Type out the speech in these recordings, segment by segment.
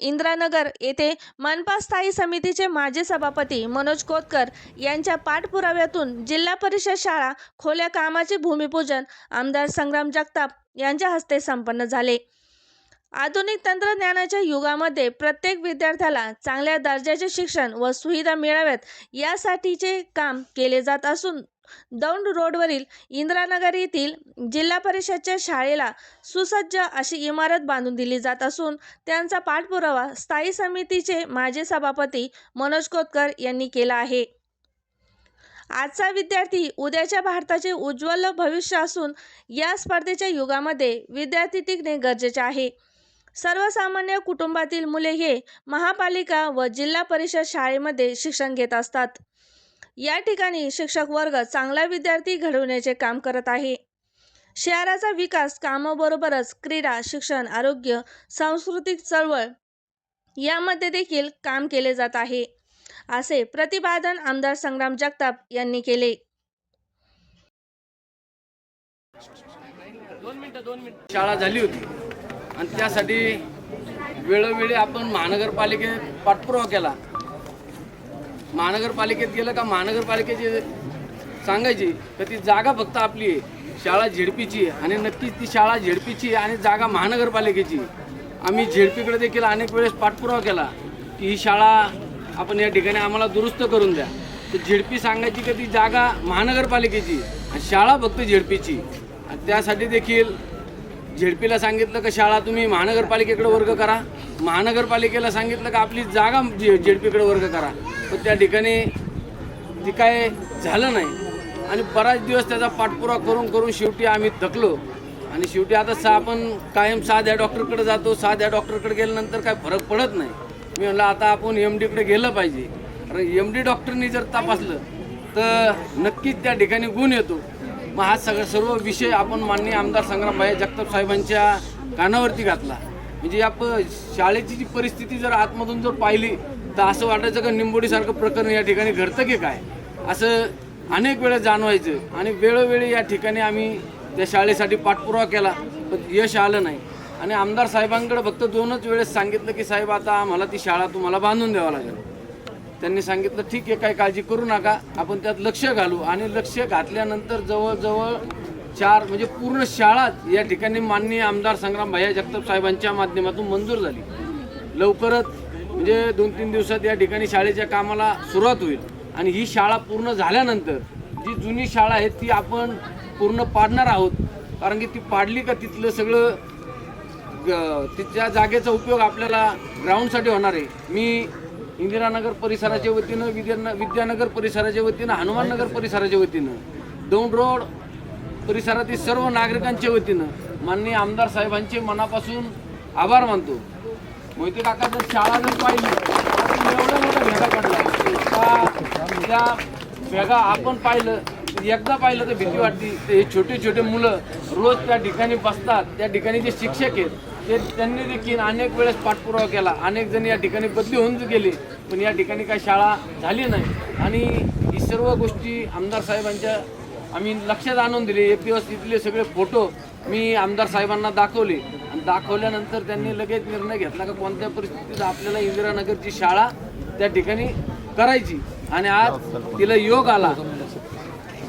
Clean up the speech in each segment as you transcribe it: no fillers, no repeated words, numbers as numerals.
इंदिरानगर येथे मनपा स्थायी समितीचे माजी सभापती मनोज कोतकर यांच्या पाठपुराव्यातून जिल्हा परिषद शाळा खोल्या कामाचे भूमिपूजन आमदार संग्राम जगताप यांच्या हस्ते संपन्न झाले। आधुनिक तंत्रज्ञानाच्या युगामध्ये प्रत्येक विद्यार्थ्याला चांगल्या दर्जाचे शिक्षण व सुविधा मिळाव्यात यासाठीचे काम केले जात असून दौंड रोडवरील इंदिरानगर येथील जिल्हा परिषदच्या शाळेला सुसज्ज अशी इमारत बांधून दिली जात असून त्यांचा पाठपुरावा स्थायी समितीचे माजी सभापती मनोज कोतकर यांनी केला आहे। आजचा विद्यार्थी उद्याच्या भारताचे उज्ज्वल भविष्य असून या स्पर्धेच्या युगामध्ये विद्यार्थी टिकणे गरजेचे आहे। सर्वसामान्य कुटुंबातील मुले हे महापालिका व जिल्हा परिषद शाळेमध्ये शिक्षण घेत असतात। या ठिकाणी शिक्षक वर्ग चांगला विद्यार्थी घडवण्याचे काम करत आहे। शहराचा विकास कामाबरोबरच क्रीडा, शिक्षण, आरोग्य, सांस्कृतिक चळवळ यामध्ये देखील काम केले जात आहे, असे प्रतिपादन आमदार संग्राम जगताप यांनी केले। शाळा झाली होती आणि त्यासाठी वेळोवेळी आपण महानगरपालिकेत पाठपुरावा केला। महानगरपालिकेत गेलं का महानगरपालिकेची सांगायची की ती जागा फक्त आपली आहे, शाळा झेडपीची आहे आणि नक्कीच ती शाळा झेडपीची आणि जागा महानगरपालिकेची। आम्ही झेडपीकडे देखील अनेक वेळेस पाठपुरावा केला की ही शाळा आपण या ठिकाणी आम्हाला दुरुस्त करून द्या, तर झेडपी सांगायची की ती जागा महानगरपालिकेची आणि शाळा फक्त झेडपीची। आणि त्यासाठी देखील झेडपीला सांगितलं की शाळा तुम्ही महानगरपालिकेकडे वर्ग करा, महानगरपालिकेला सांगितलं की आपली जागा झेडपीकडे वर्ग करा, पण त्या ठिकाणी ती काय झालं नाही आणि बराच दिवस त्याचा पाठपुरावा करून करून शेवटी आम्ही थकलो आणि शेवटी आता आपण कायम साध्या डॉक्टरकडे जातो, साध्या डॉक्टरकडे गेल्यानंतर काय फरक पडत नाही। मी म्हणलं आता आपण MDकडे गेलं पाहिजे, कारण MD डॉक्टरनी जर तपासलं तर नक्कीच त्या ठिकाणी गुण येतो। मग हा सर्व विषय आपण माननीय आमदार संग्राम जगताप साहेबांच्या कानावरती घातला। म्हणजे या शाळेची जी परिस्थिती जर आतमधून जर पाहिली तर असं वाटायचं का निंबोडीसारखं प्रकरण या ठिकाणी घडतं की काय, असं अनेक वेळा जाणवायचं। आणि वेळोवेळी या ठिकाणी आम्ही त्या शाळेसाठी पाठपुरावा केला पण यश आलं नाही आणि आमदार साहेबांकडे फक्त 2च वेळेस सांगितलं की साहेब आता आम्हाला ती शाळा तुम्हाला बांधून द्यावं लागेल। त्यांनी सांगितलं ठीक आहे, काय काळजी करू नका, आपण त्यात लक्ष घालू। आणि लक्ष घातल्यानंतर जवळजवळ 4 म्हणजे पूर्ण शाळा या ठिकाणी माननीय आमदार संग्राम जगताप साहेबांच्या माध्यमातून मंजूर झाली। लवकरच म्हणजे 2-3 दिवसात या ठिकाणी शाळेच्या कामाला सुरुवात होईल आणि ही शाळा पूर्ण झाल्यानंतर जी जुनी शाळा आहे ती आपण पूर्ण पाडणार आहोत, कारण की ती पाडली का तिथलं सगळं तिच्या जागेचा उपयोग आपल्याला ग्राउंडसाठी होणार आहे। मी इंदिरानगर परिसराच्या वतीनं, विद्यानगर परिसराच्या वतीनं, हनुमाननगर परिसराच्या वतीनं, दौंड रोड परिसरातील सर्व नागरिकांच्या वतीनं माननीय आमदार साहेबांचे मनापासून आभार मानतो। मोहिते काका जर शाळा जर पाहिली एवढा मोठा भेगा पडला, त्या भेगा आपण पाहिलं, एकदा पाहिलं तर भीती वाटते। ते छोटे छोटे मुलं रोज त्या ठिकाणी बसतात, त्या ठिकाणी जे शिक्षक आहेत ते त्यांनी देखील अनेक वेळेस पाठपुरावा केला, अनेक जण या ठिकाणी बदली होऊन गेले पण या ठिकाणी काही शाळा झाली नाही। आणि ही सर्व गोष्टी आमदार साहेबांच्या आम्ही लक्षात आणून दिले। एक दिवस इथले सगळे फोटो मी आमदार साहेबांना दाखवले आणि दाखवल्यानंतर त्यांनी लगेच निर्णय घेतला की कोणत्या परिस्थितीत आपल्याला इंदिरानगरची शाळा त्या ठिकाणी करायची आणि आज तिला योग आला।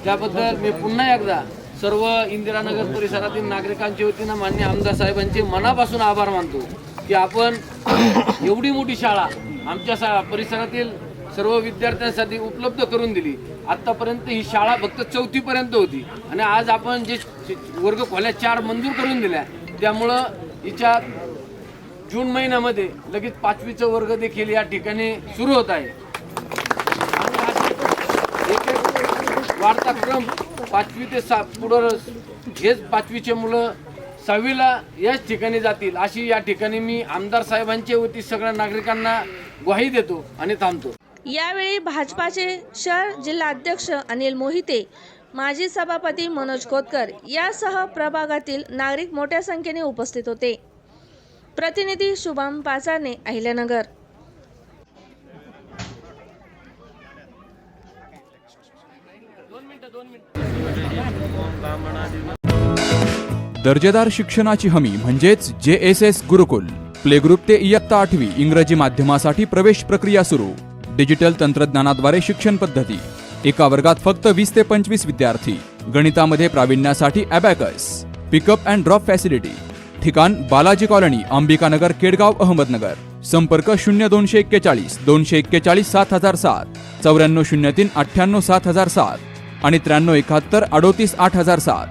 त्याबद्दल मी पुन्हा एकदा सर्व इंदिरानगर परिसरातील नागरिकांच्या वतीनं माननीय आमदार साहेबांचे मनापासून आभार मानतो की आपण एवढी मोठी शाळा आमच्या परिसरातील सर्व विद्यार्थ्यांसाठी उपलब्ध करून दिली। आत्तापर्यंत ही शाळा फक्त 4थी पर्यंत होती आणि आज आपण जे वर्ग खोल्या 4 मंजूर करून दिल्या, त्यामुळं हिच्या जून महिन्यामध्ये लगेच 5वीचा वर्ग देखील या ठिकाणी सुरू होत आहे। वाढता क्रम 5वी ते पुढं हेच 5वीचे मुलं 6वीला याच ठिकाणी जातील अशी या ठिकाणी मी आमदार साहेबांच्या वती सगळ्या नागरिकांना ग्वाही देतो आणि थांबतो। यावेळी भाजपाचे शहर जिल्हा अध्यक्ष अनिल मोहिते, माजी सभापती मनोज कोतकर यासह प्रभागातील नागरिक मोठ्या संख्येने उपस्थित होते। प्रतिनिधी शुभम पाचारने, अहिल्यानगर। दर्जेदार शिक्षणाची हमी म्हणजेच JSS गुरुकुल। प्ले ग्रुप ते इयत्ता 8वी इंग्रजी माध्यमासाठी प्रवेश प्रक्रिया सुरू. डिजिटल तंत्रज्ञानाद्वारे शिक्षण पद्धती. एका वर्गात फक्त 20 ते 25 विद्यार्थी. गणितामध्ये प्रावीण्यासाठी abacus. Pickup and drop facility. ठिकाण बालाजी कॉलनी, अंबिकानगर, केडगाव, अहमदनगर. संपर्क 0241 241 7007, 9403 98 7007 आणि 9371 38 8007.